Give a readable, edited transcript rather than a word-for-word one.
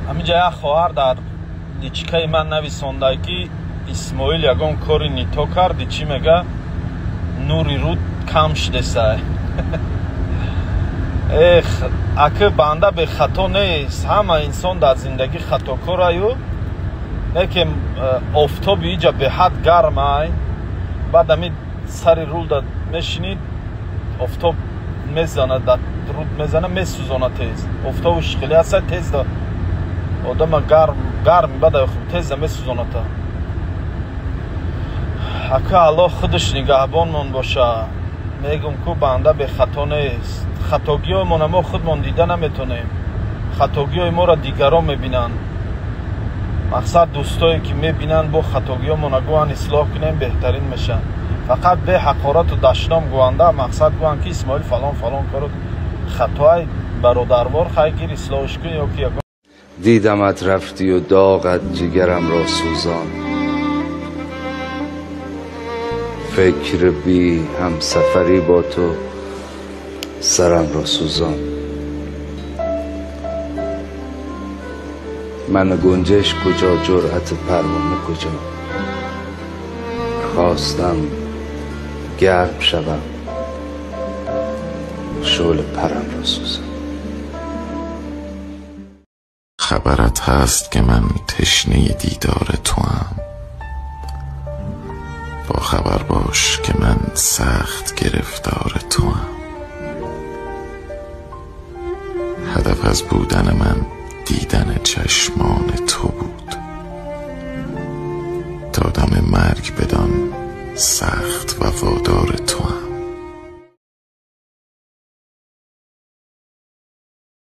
ҳаминҷа як хоҳар дар дичкаи ман нависонда ки исмоил ягон кори нито карди чӣ мега нури руд кам шудесай. Эх, ака банда бехато нест. Ҳама инсон дар зиндагӣ хатокораю. Лекин офтоби иҷа беҳад гармай. Баъд ами сари рулда мешинид, офтоб мезанад, руд мезана, месӯзона тез. Офтобу шихили аса тез да одама гарм бада тезда месӯзоната. Ака Аллоҳ худаш нигаҳбонмон боша. Мегум ку банда бехато нест. хатогиҳоямона мо худмон дида наметонем. хатогиҳои моро дигарон мебинанд. мақсад дӯстое ки мебинанд бо хатогиҳоамона гӯянд ислоҳ кунем беҳтарин мешанд. фақат бе ҳақорату дашном гӯянда мақсад гӯянд ки исмоил фалон кард, хатоай бародарвор хай гир ислоҳш кун ё ки ягон. دیدمت رفتی و داغت جگرم را سوزان، فکر بی همسفری با تو سرم را سوزان. من گنجش کجا، جرأت پروانه کجا، خواستم گرم شوم شعله پرم را سوزان. خبرت هست که من تشنه دیدار توام، با خبر باش که من سخت گرفتار توام. هدف از بودن من دیدن چشمان تو بود، تا دم مرگ بدان سخت وفادار توام.